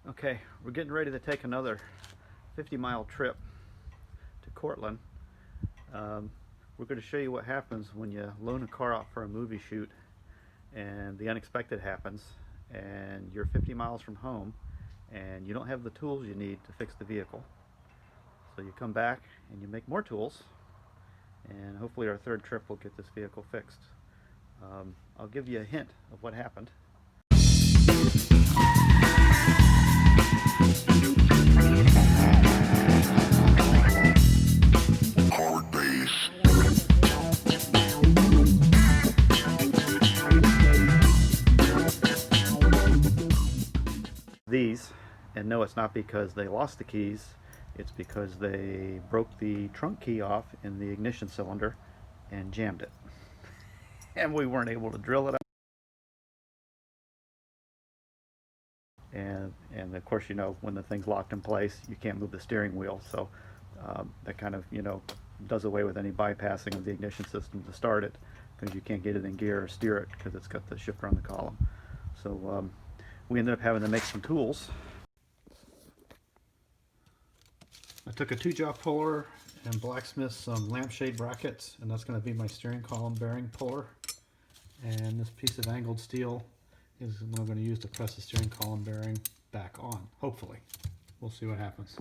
Okay, we're getting ready to take another 50-mile trip to Cortland. We're going to show you what happens when you loan a car out for a movie shoot and the unexpected happens and you're 50 miles from home and you don't have the tools you need to fix the vehicle. So you come back and you make more tools, and hopefully our third trip will get this vehicle fixed. I'll give you a hint of what happened. These, and no, it's not because they lost the keys, it's because they broke the trunk key off in the ignition cylinder and jammed it, and we weren't able to drill it out. And of course, you know, when the thing's locked in place, you can't move the steering wheel, so that kind of, you know, does away with any bypassing of the ignition system to start it, because you can't get it in gear or steer it because it's got the shifter on the column. So we ended up having to make some tools. I took a 2-jaw puller and blacksmithed some lampshade brackets, and that's going to be my steering column bearing puller. And this piece of angled steel is what I'm going to use to press the steering column bearing back on, hopefully. We'll see what happens.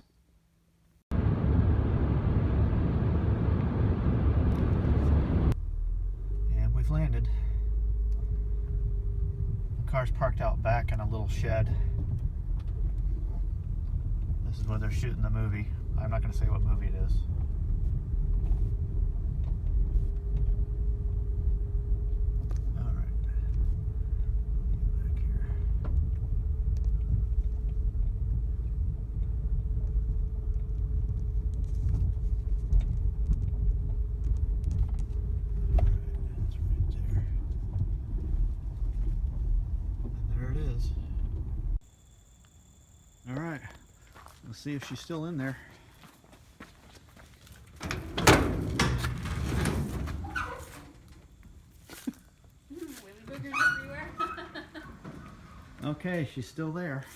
And we've landed. The car's parked out back in a little shed. This is where they're shooting the movie. I'm not going to say what movie it is. All right, let's see if she's still in there. Okay, she's still there.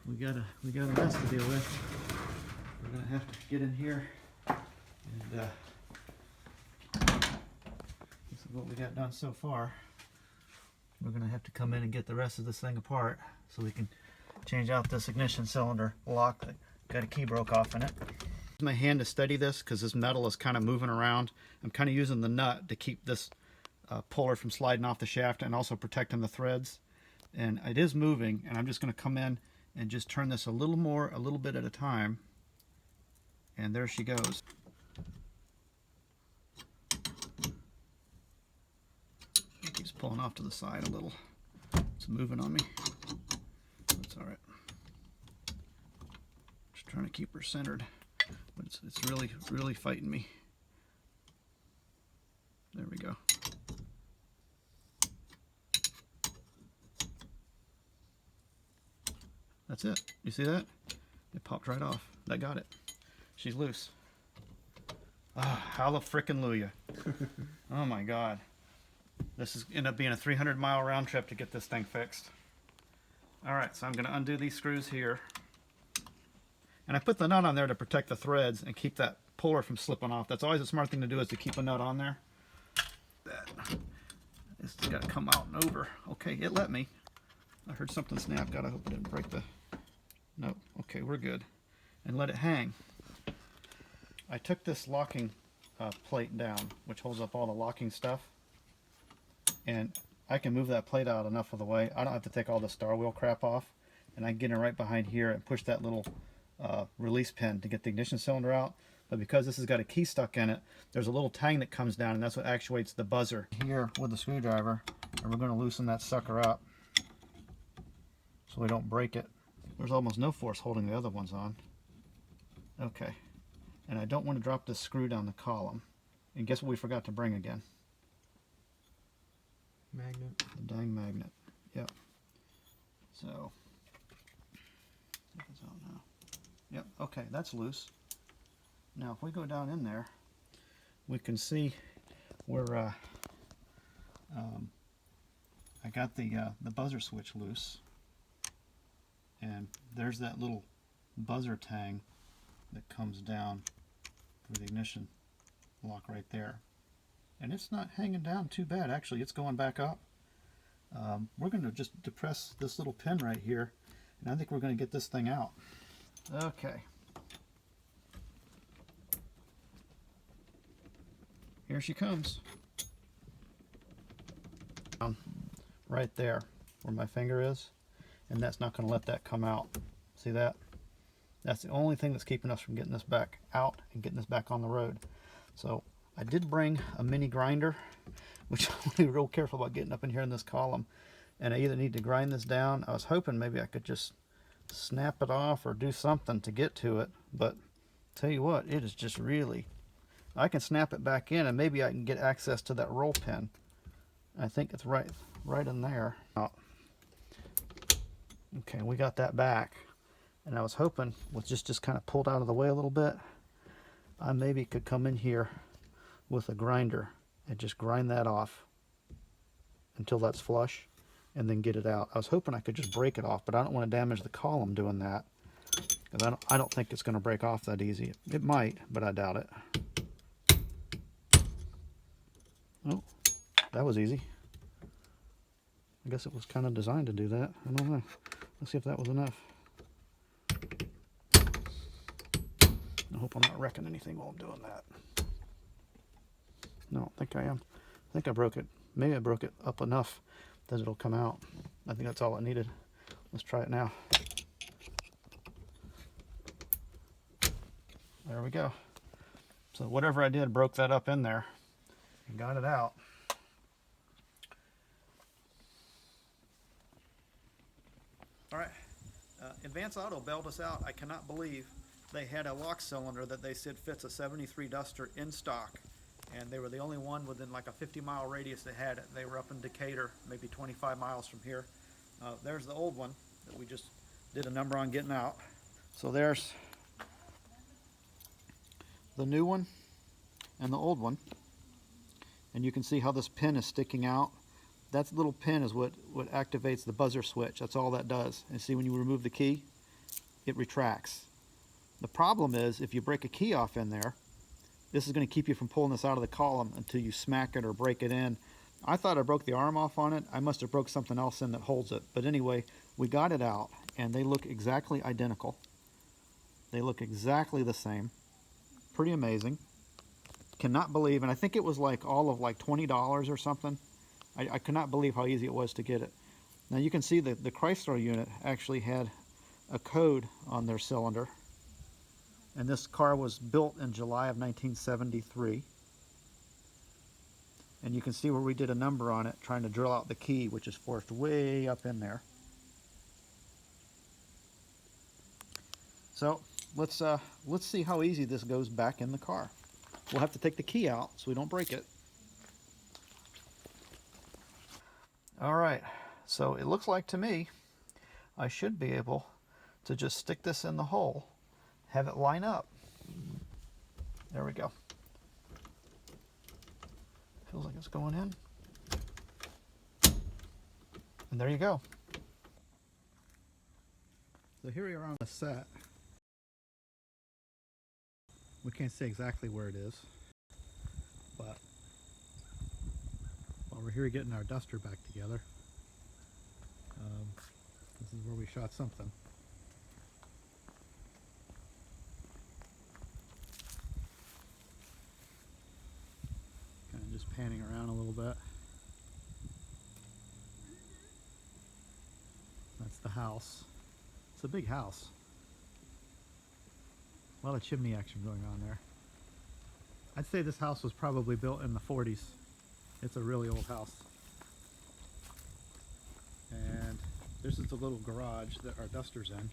We got a mess to deal with. We're gonna have to get in here and this is what we got done so far. We're gonna have to come in and get the rest of this thing apart so we can change out this ignition cylinder lock that got a key broke off in it. Use my hand to steady this because this metal is kind of moving around. I'm kind of using the nut to keep this puller from sliding off the shaft and also protecting the threads. And it is moving, and I'm just going to come in and just turn this a little bit at a time. And there she goes. It keeps pulling off to the side a little. It's moving on me. That's all right. Just trying to keep her centered, but it's really fighting me. There we go. That's it. You see that? It popped right off. That got it. She's loose. Ah, hallelujah. Oh my God. This is end up being a 300-mile round trip to get this thing fixed. All right, so I'm going to undo these screws here. And I put the nut on there to protect the threads and keep that puller from slipping off. That's always a smart thing to do, is to keep a nut on there. It's got to come out and over. Okay, it let me. I heard something snap. God, I hope it didn't break the... No, okay, we're good. And let it hang. I took this locking plate down, which holds up all the locking stuff. And I can move that plate out enough of the way. I don't have to take all the star wheel crap off. And I can get in right behind here and push that little release pin to get the ignition cylinder out. But because this has got a key stuck in it, there's a little tang that comes down, and that's what actuates the buzzer. Here with the screwdriver, and we're going to loosen that sucker up so we don't break it. There's almost no force holding the other ones on. Okay. And I don't want to drop this screw down the column. And guess what we forgot to bring again? Magnet. The dang magnet. Yep. So, check this out now. Yep, okay, that's loose. Now if we go down in there, we can see where I got the buzzer switch loose. And there's that little buzzer tang that comes down for the ignition lock right there. And it's not hanging down too bad, actually. It's going back up. We're going to just depress this little pin right here, and I think we're going to get this thing out. Okay. Here she comes. Right there where my finger is, and that's not going to let that come out. See that? That's the only thing that's keeping us from getting this back out and getting this back on the road. So I did bring a mini grinder, which I'm going to be real careful about getting up in here in this column. And I either need to grind this down. I was hoping maybe I could just snap it off or do something to get to it. But tell you what, it is just really... I can snap it back in and maybe I can get access to that roll pin. I think it's right in there. Oh. Okay, we got that back. And I was hoping with just kind of pulled out of the way a little bit, I maybe could come in here with a grinder and just grind that off until that's flush and then get it out. I was hoping I could just break it off, but I don't want to damage the column doing that, because I don't think it's going to break off that easy. It might, but I doubt it. Oh, that was easy. I guess it was kind of designed to do that. I don't know. Let's see if that was enough. I hope I'm not wrecking anything while I'm doing that. No, I think I am. I think I broke it. Maybe I broke it up enough that it'll come out. I think that's all it needed. Let's try it now. There we go. So whatever I did broke that up in there and got it out. All right, Advance Auto bailed us out. I cannot believe they had a lock cylinder that they said fits a 73 Duster in stock, and they were the only one within like a 50-mile radius that had it. They were up in Decatur, maybe 25 miles from here. There's the old one that we just did a number on getting out. So there's the new one and the old one, and you can see how this pin is sticking out. That little pin is what activates the buzzer switch. That's all that does. And see, when you remove the key, it retracts. The problem is, if you break a key off in there, this is going to keep you from pulling this out of the column until you smack it or break it in. I thought I broke the arm off on it. I must have broke something else in that holds it. But anyway, we got it out, and they look exactly identical. They look exactly the same. Pretty amazing. Cannot believe, and I think it was like all of like $20 or something. I cannot believe how easy it was to get it. Now you can see that the Chrysler unit actually had a code on their cylinder. And this car was built in July of 1973. And you can see where we did a number on it, trying to drill out the key, which is forced way up in there. So let's see how easy this goes back in the car. We'll have to take the key out so we don't break it. All right, so it looks like to me I should be able to just stick this in the hole, have it line up. There we go. Feels like it's going in. And there you go. So here we are on the set. We can't say exactly where it is, but while we're here getting our duster back together, this is where we shot something. Kind of just panning around a little bit. That's the house. It's a big house. A lot of chimney action going on there. I'd say this house was probably built in the 40s. It's a really old house. And this is the little garage that our duster's in.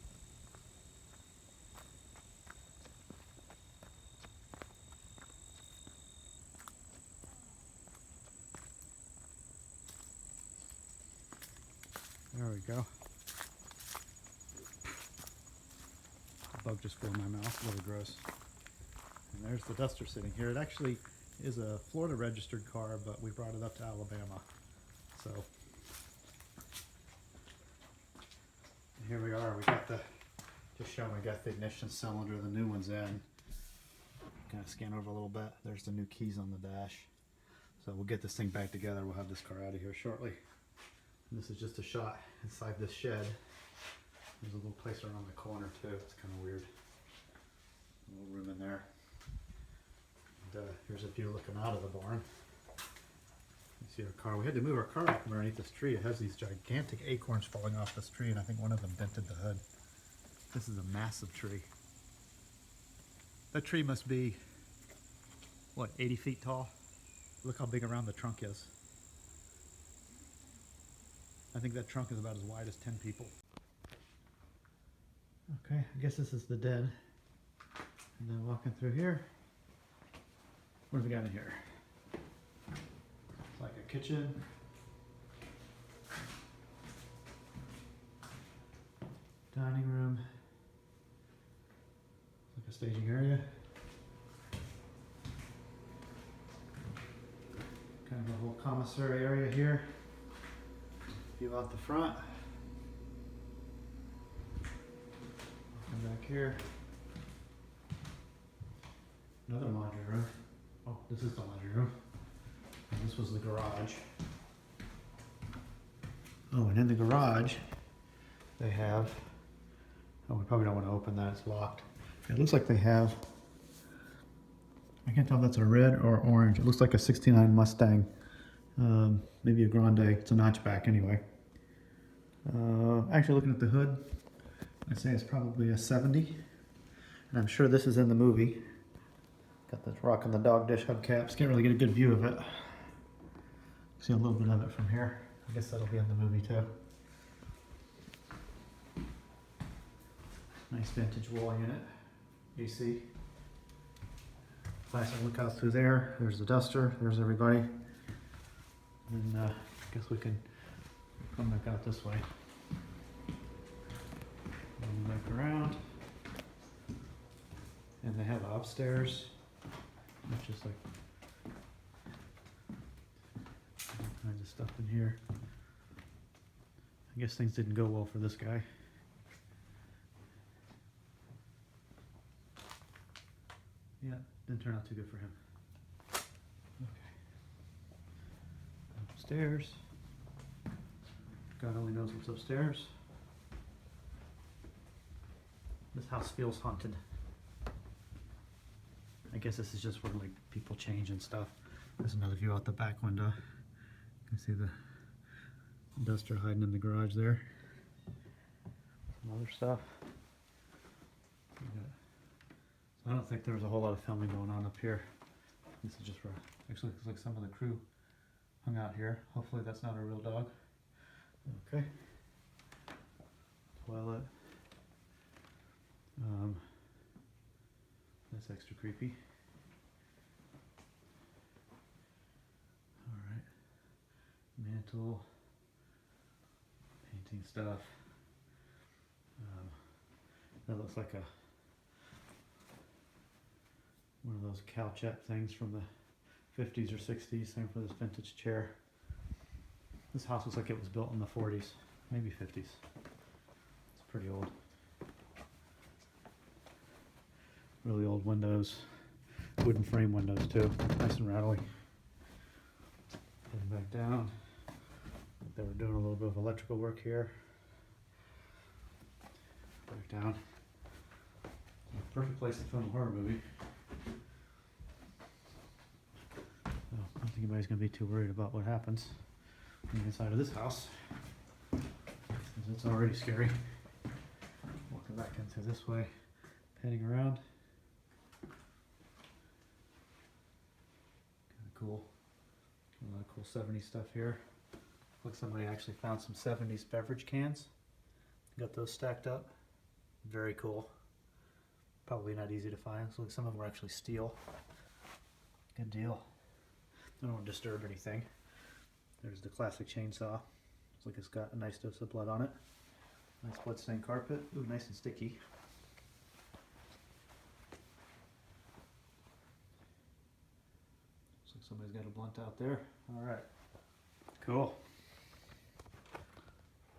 There we go. The bug just flew in my mouth, a little gross. And there's the duster sitting here. It actually is a Florida registered car, but we brought it up to Alabama. So Here we are. We got the, just showing we got the ignition cylinder, the new one's in. Kind of scan over a little bit. There's the new keys on the dash. So we'll get this thing back together. We'll have this car out of here shortly. And this is just a shot inside this shed. There's a little place around the corner too. It's kind of weird. A little room in there. And, here's a view looking out of the barn. You see our car. We had to move our car up from underneath this tree. It has these gigantic acorns falling off this tree, and I think one of them dented the hood. This is a massive tree. That tree must be, what, 80 feet tall? Look how big around the trunk is. I think that trunk is about as wide as 10 people. Okay, I guess this is the den. And then walking through here, what do we got in here? It's like a kitchen. Dining room. Like a staging area. Kind of a whole commissary area here. View out the front. Come back here. Another laundry room. Oh, this is the laundry room. And this was the garage. Oh, and in the garage, they have, oh, we probably don't want to open that, it's locked. It looks like they have, I can't tell if that's a red or orange. It looks like a 69 Mustang. Maybe a Grande. It's a notchback anyway. Actually, looking at the hood, I'd say it's probably a 70. And I'm sure this is in the movie. Got this rocking the dog dish hubcaps. Can't really get a good view of it. See a little bit of it from here. I guess that'll be in the movie too. Nice vintage wall unit. AC. Classic look out through there. There's the duster. There's everybody. And I guess we can come back out this way. And back around. And they have upstairs, which is like all kinds of stuff in here. I guess things didn't go well for this guy. Yeah, didn't turn out too good for him. Okay. Upstairs. God only knows what's upstairs. This house feels haunted. I guess this is just where like people change and stuff. There's another view out the back window. You can see the duster hiding in the garage there. Some other stuff. I don't think there was a whole lot of filming going on up here. This is just where, actually looks like some of the crew hung out here. Hopefully that's not a real dog. Okay. Toilet. That's extra creepy. Alright. Mantle. Painting stuff. That looks like one of those Calchet things from the 50s or 60s. Same for this vintage chair. This house looks like it was built in the 40s, maybe 50s. It's pretty old. Really old windows, wooden frame windows too, nice and rattly. Getting back down. They were doing a little bit of electrical work here. Back down. Perfect place to film a horror movie. So, I don't think anybody's going to be too worried about what happens on the inside of this house, because it's already scary. Walking back into this way, panning around. Cool. A lot of cool 70s stuff here. Looks like somebody actually found some 70s beverage cans. Got those stacked up. Very cool. Probably not easy to find. So like some of them were actually steel. Good deal. I don't want to disturb anything. There's the classic chainsaw. Looks like it's got a nice dose of blood on it. Nice blood-stained carpet. Ooh, nice and sticky. Somebody's got a blunt out there. All right. Cool.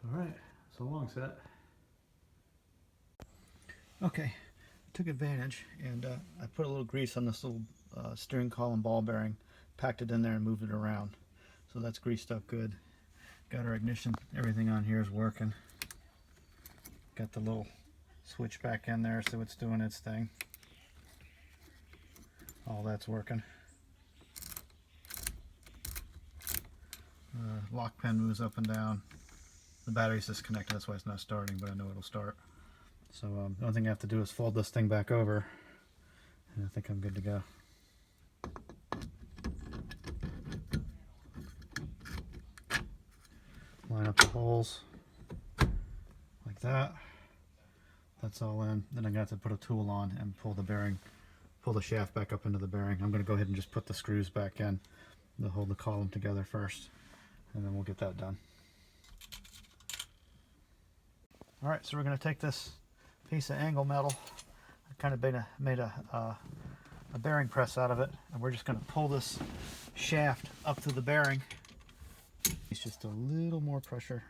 All right. So long, set. Okay, took advantage and I put a little grease on this little steering column ball bearing, packed it in there and moved it around. So that's greased up good. Got our ignition, everything on here is working. Got the little switch back in there so it's doing its thing. All that's working. Lock pen moves up and down. The battery's disconnected, that's why it's not starting, but I know it'll start. So the only thing I have to do is fold this thing back over, and I think I'm good to go. Line up the holes like that. That's all in. Then I'm going to have to put a tool on and pull the bearing, pull the shaft back up into the bearing. I'm going to go ahead and just put the screws back in to hold the column together first, and then we'll get that done. All right, so we're going to take this piece of angle metal. I kind of made a bearing press out of it, and we're just going to pull this shaft up through the bearing. It's just a little more pressure,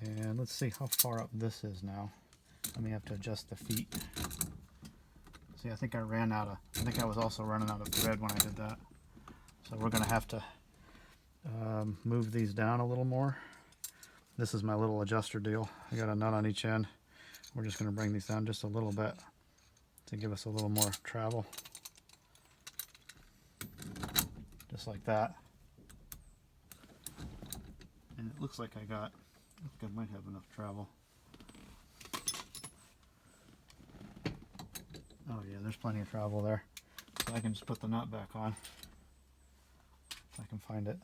and let's see how far up this is now. I may have to adjust the feet. See, I think I was also running out of thread when I did that. So we're going to have to move these down a little more. This is my little adjuster deal. I got a nut on each end. We're just going to bring these down just a little bit to give us a little more travel. Just like that. And it looks like I might have enough travel. Oh yeah, there's plenty of travel there. So I can just put the nut back on. If I can find it.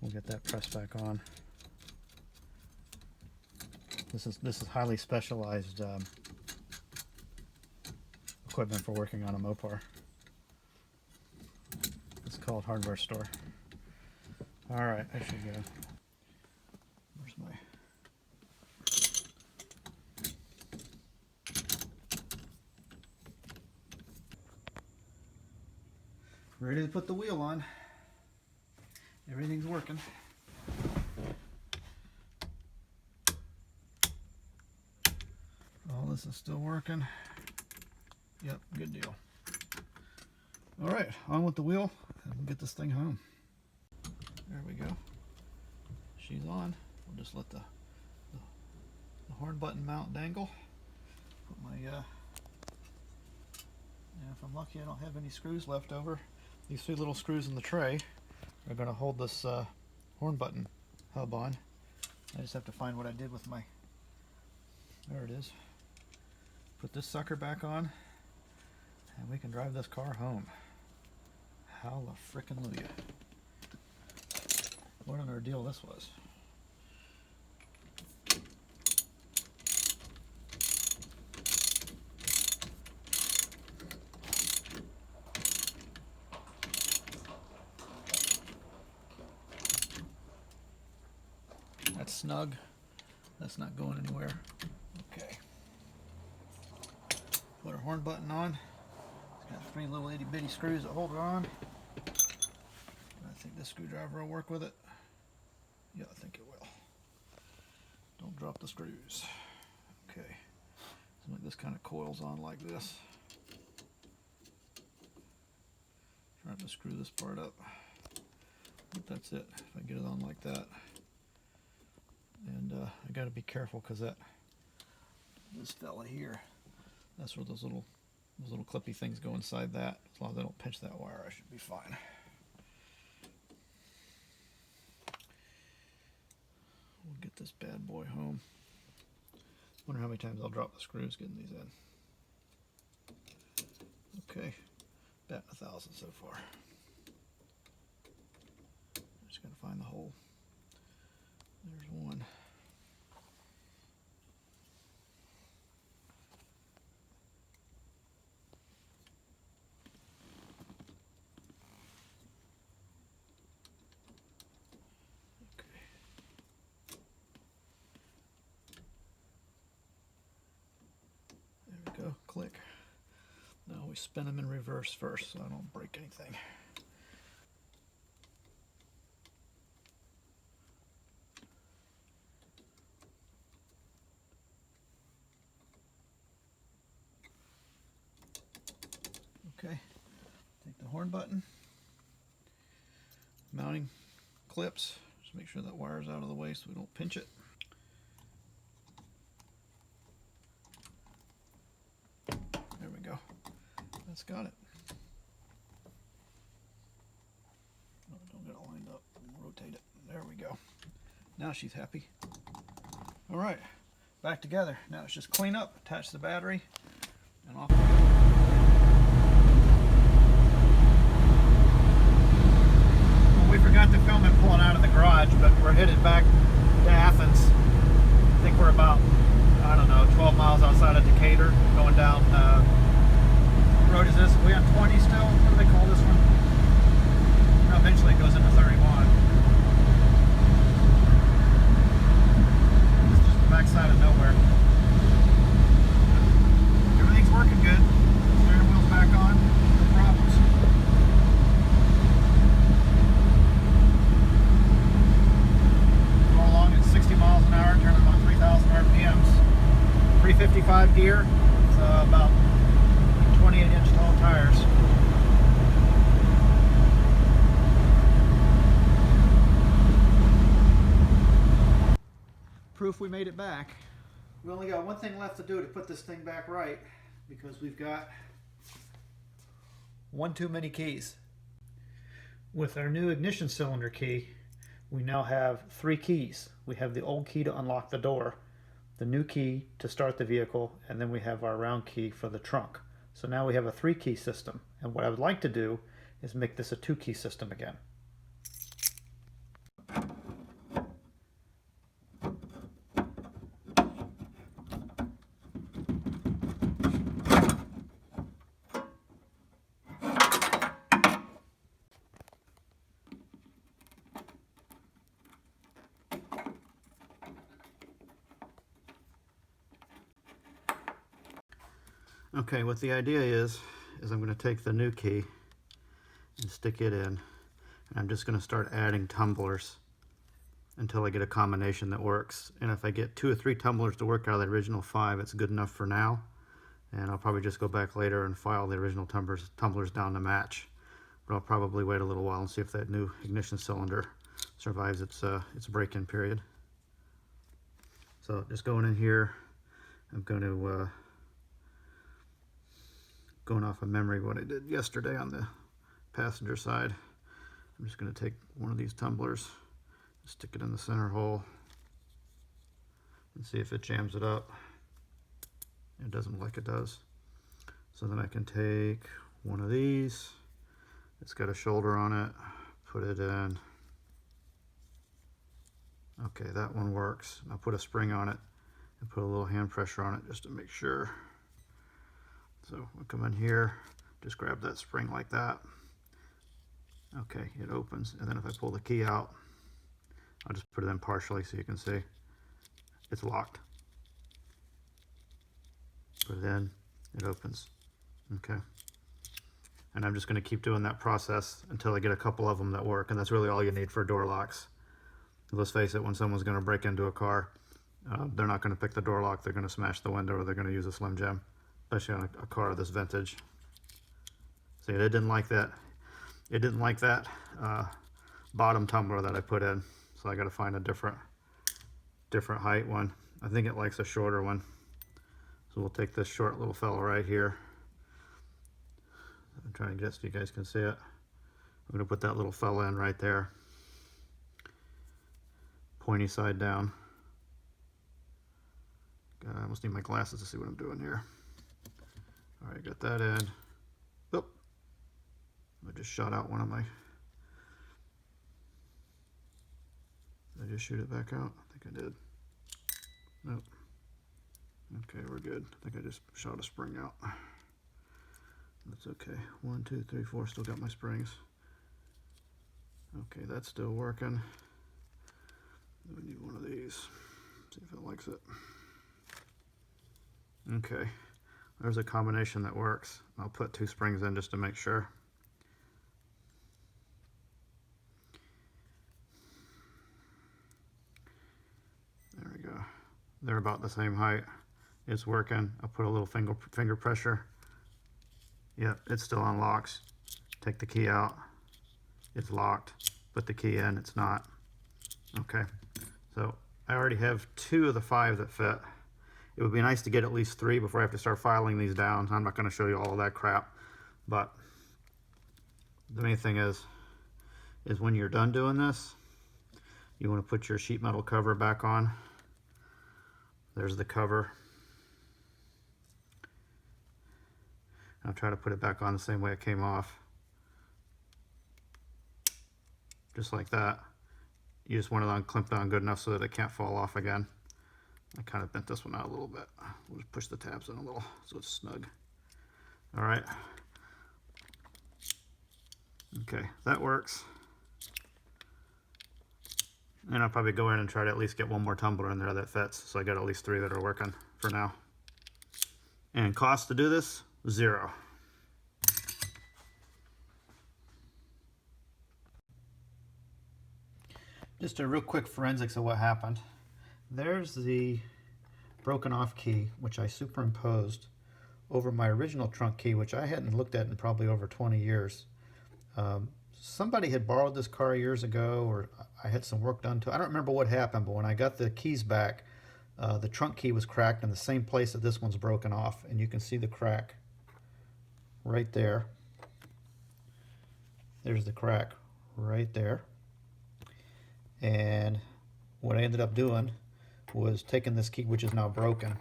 We'll get that pressed back on. This is highly specialized equipment for working on a Mopar. It's called Hardware Store. All right, I should go. Where's my? Ready to put the wheel on. Everything's working. All this is still working. Yep, good deal. All right, on with the wheel, and we'll get this thing home. There we go. She's on. We'll just let the horn button mount dangle. Put my and if I'm lucky, I don't have any screws left over. These 3 little screws in the tray are going to hold this horn button hub on. I just have to find what I did with my. There it is. Put this sucker back on, and we can drive this car home. Hallelujah! What an ordeal this was. That's snug. That's not going anywhere. Okay. Put our horn button on. It's got 3 little itty bitty screws that hold it on. I think this screwdriver will work with it. Yeah, I think it will. Don't drop the screws. Okay. So like this kind of coils on like this. Trying to screw this part up. But that's it. If I get it on like that. And I got to be careful because this fella here, that's where those little clippy things go inside that. As long as I don't pinch that wire, I should be fine. We'll get this bad boy home. Wonder how many times I'll drop the screws getting these in. Okay, batting 1,000 so far. Just gotta find the hole. There's one. Go, click. Now we spin them in reverse first so I don't break anything. horn button. Mounting clips. Just make sure that wire's out of the way so we don't pinch it. There we go. That's got it. Oh, don't get it lined up. Rotate it. There we go. Now she's happy. All right, back together. Now it's just clean up, attach the battery, and off we go. Well, we forgot to film it pulling out of the garage, but we're headed back to Athens. I think we're about, I don't know, 12 miles outside of Decatur, going down, what road is this? Are we on 20 still? What do they call this one? No, eventually it goes into 31. It's just the backside of nowhere. Everything's working good. Steering wheel's back on. No problems. Going along at 60 miles an hour, turning about 3,000 RPMs. 355 gear. It's about 28-inch tall tires. Proof we made it back. We only got one thing left to do to put this thing back right, because we've got one too many keys. With our new ignition cylinder key, we now have 3 keys. We have the old key to unlock the door, the new key to start the vehicle, and then we have our round key for the trunk. So now we have a 3-key system, and what I would like to do is make this a 2-key system again. Okay, what the idea is I'm going to take the new key and stick it in, and I'm just going to start adding tumblers until I get a combination that works. And if I get 2 or 3 tumblers to work out of the original 5, it's good enough for now. And I'll probably just go back later and file the original tumblers down to match. But I'll probably wait a little while and see if that new ignition cylinder survives its break-in period. So just going in here, I'm going to going off of memory what I did yesterday on the passenger side. I'm just going to take one of these tumblers, stick it in the center hole, and see if it jams it up. It doesn't look like it does. So then I can take one of these, it's got a shoulder on it, put it in. Okay, that one works. I'll put a spring on it and put a little hand pressure on it just to make sure. So we'll come in here, just grab that spring like that. Okay, it opens, and then if I pull the key out, I'll just put it in partially so you can see. It's locked. Put it in, it opens. Okay. And I'm just going to keep doing that process until I get a couple of them that work, and that's really all you need for door locks. Let's face it, when someone's going to break into a car, they're not going to pick the door lock, they're going to smash the window, or they're going to use a Slim Jim. Especially on a car of this vintage. See, it didn't like that. It didn't like that bottom tumbler that I put in, so I got to find a different height one. I think it likes a shorter one, so we'll take this short little fella right here. I'm trying to get so you guys can see it. I'm going to put that little fella in right there, pointy side down. God, I almost need my glasses to see what I'm doing here. All right, got that in. Oop. I just shot out one of my... Did I just shoot it back out? I think I did. Nope. Okay, we're good. I think I just shot a spring out. That's okay. 1, 2, 3, 4. Still got my springs. Okay, that's still working. We need one of these. See if it likes it. Okay. There's a combination that works. I'll put 2 springs in just to make sure. There we go. They're about the same height. It's working. I'll put a little finger pressure. Yep, it still unlocks. take the key out, it's locked. Put the key in, it's not. Okay, so I already have 2 of the 5 that fit. It would be nice to get at least 3 before I have to start filing these down. I'm not going to show you all of that crap, but the main thing is when you're done doing this, you want to put your sheet metal cover back on. There's the cover. I'll try to put it back on the same way it came off. Just like that. You just want it unclipped on good enough so that it can't fall off again. I kind of bent this one out a little bit. We'll just push the tabs in a little so it's snug. All right. Okay, that works. And I'll probably go in and try to at least get one more tumbler in there that fits. So I got at least 3 that are working for now. And cost to do this, 0. Just a real quick forensics of what happened. There's the broken off key, which I superimposed over my original trunk key, which I hadn't looked at in probably over 20 years. Somebody had borrowed this car years ago, or I had some work done to it. I don't remember what happened, but when I got the keys back, the trunk key was cracked in the same place that this one's broken off, and you can see the crack right there. There's the crack right there. And what I ended up doing was taking this key, which is now broken,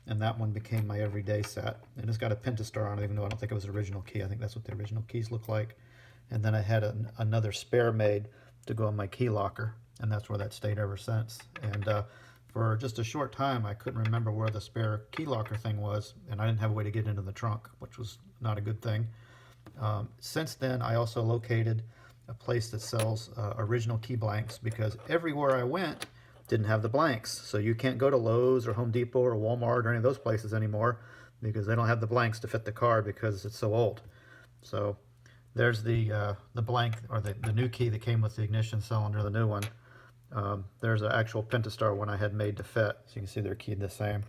and that one became my everyday set. And it's got a Pentastar on it, even though I don't think it was the original key. I think that's what the original keys look like. And then I had another spare made to go on my key locker, and that's where that stayed ever since. And for just a short time, I couldn't remember where the spare key locker thing was, and I didn't have a way to get into the trunk, which was not a good thing. Since then, I also located a place that sells original key blanks, because everywhere I went didn't have the blanks. So you can't go to Lowe's or Home Depot or Walmart or any of those places anymore because they don't have the blanks to fit the car because it's so old. So there's the blank, or the new key that came with the ignition cylinder, the new one. There's an actual Pentastar one I had made to fit, so you can see they're keyed the same.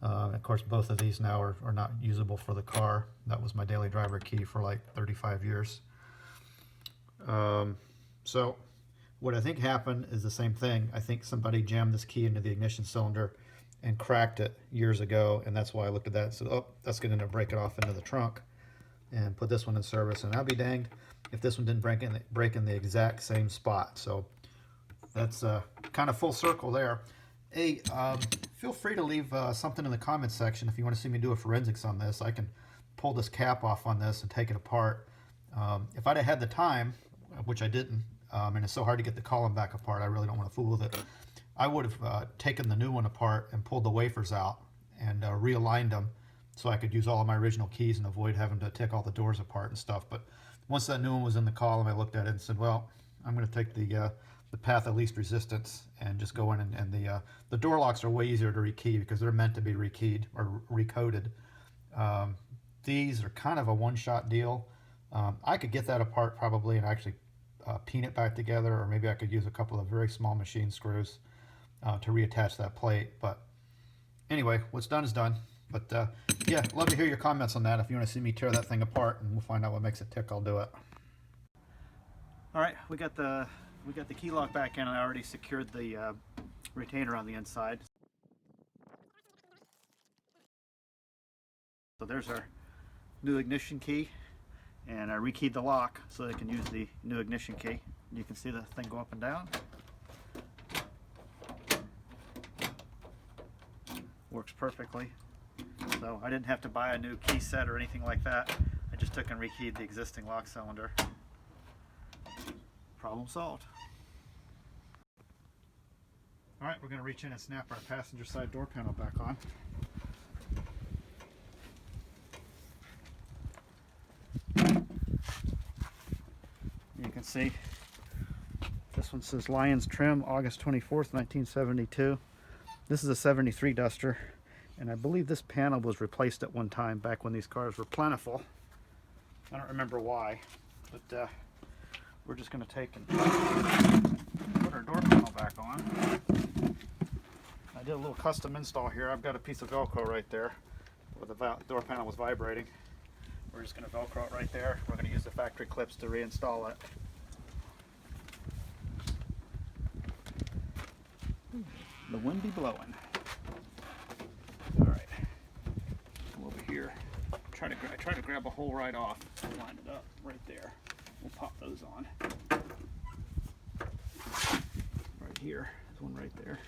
Of course, both of these now are not usable for the car. That was my daily driver key for like 35 years. So what I think happened is the same thing. I think somebody jammed this key into the ignition cylinder and cracked it years ago, and that's why I looked at that and said, oh, that's going to break it off into the trunk, and put this one in service. And I'll be danged if this one didn't break in the exact same spot. So that's kind of full circle there. Hey, feel free to leave something in the comments section if you want to see me do a forensics on this. I can pull this cap off on this and take it apart. If I'd have had the time, which I didn't, and it's so hard to get the column back apart, I really don't want to fool with it, I would have taken the new one apart and pulled the wafers out and realigned them so I could use all of my original keys and avoid having to take all the doors apart and stuff. But once that new one was in the column, I looked at it and said, well, I'm going to take the path of least resistance and just go in, and the door locks are way easier to rekey because they're meant to be rekeyed or recoded. These are kind of a one-shot deal. I could get that apart probably and actually peen it back together, or maybe I could use a couple of very small machine screws to reattach that plate. But anyway, what's done is done. But yeah, love to hear your comments on that. If you want to see me tear that thing apart and we'll find out what makes it tick, I'll do it. All right, we got the key lock back in, and I already secured the retainer on the inside. So there's our new ignition key, and I rekeyed the lock so they can use the new ignition key. You can see the thing go up and down. Works perfectly. So I didn't have to buy a new key set or anything like that. I just took and rekeyed the existing lock cylinder. Problem solved. All right, we're going to reach in and snap our passenger side door panel back on. You can see this one says Lions Trim, August 24th, 1972. This is a 73 Duster, and I believe this panel was replaced at one time back when these cars were plentiful. I don't remember why, but we're just going to take and put our door panel back on. I did a little custom install here. I've got a piece of Velcro right there where the door panel was vibrating. We're just going to Velcro it right there. We're going to use the factory clips to reinstall it. The wind be blowing. All right, go over here. I try to grab a hole right off, line it up right there. We'll pop those on. Right here, there's one right there.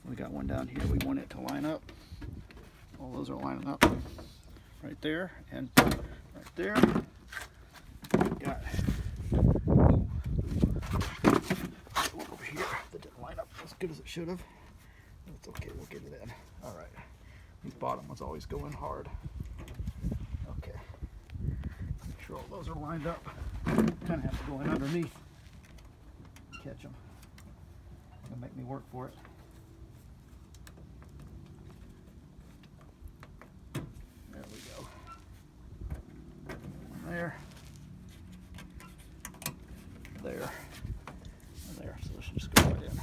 We got one down here. We want it to line up. All those are lining up right there and right there. Got one over here that didn't line up as good as it should have. That's okay, we'll get it in. All right, these bottom ones always go in hard. Okay, make sure all those are lined up. Kind of have to go in underneath, catch them. It'll make me work for it. There we go. One there, there, and there. So this should just go right in.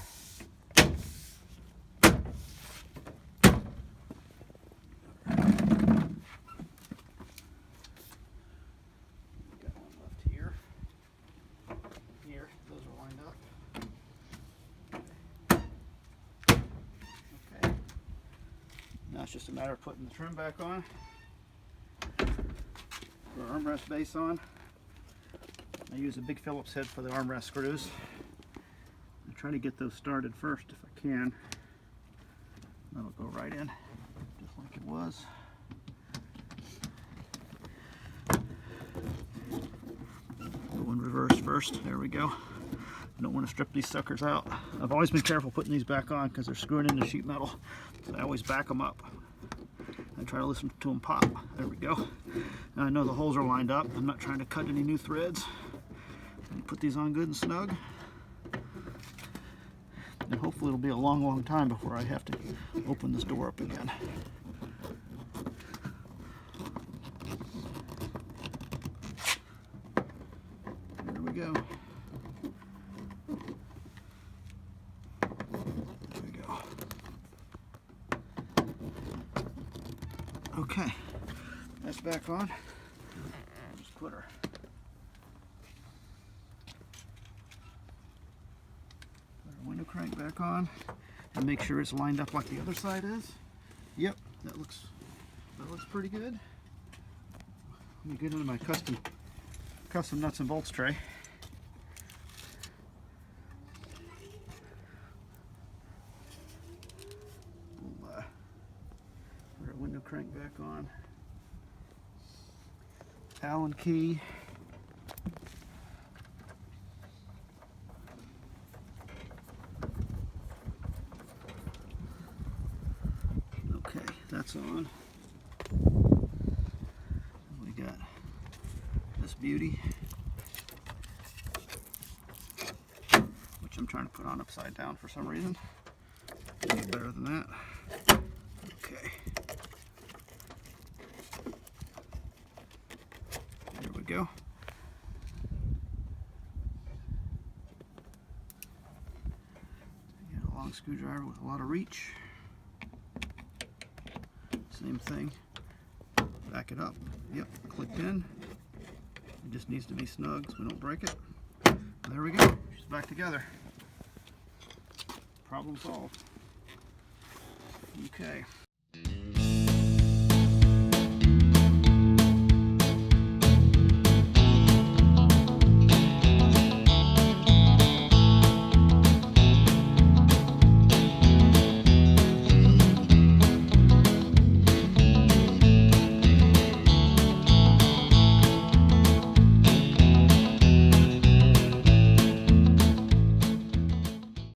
Got one left here. Here, those are lined up. Okay. Now it's just a matter of putting the trim back on. Put our armrest base on. I use a big Phillips head for the armrest screws. I try to get those started first if I can. That'll go right in, just like it was. Go in reverse first. There we go. I don't want to strip these suckers out. I've always been careful putting these back on because they're screwing into sheet metal. So I always back them up. I try to listen to them pop. There we go. Now I know the holes are lined up. I'm not trying to cut any new threads. Put these on good and snug. And hopefully it'll be a long, long time before I have to open this door up again. There we go. There we go. Okay, that's back on. Just put our window crank back on and make sure it's lined up like the other side is. Yep, that looks pretty good. Let me get into my custom nuts and bolts tray. We'll put our window crank back on. Allen key. Okay, that's on. We got this beauty, which I'm trying to put on upside down for some reason. Any better than that? Okay. There we go. Get a long screwdriver with a lot of reach. Same thing. Back it up. Yep, clicked in. It just needs to be snug so we don't break it. There we go. She's back together. Problem solved. Okay.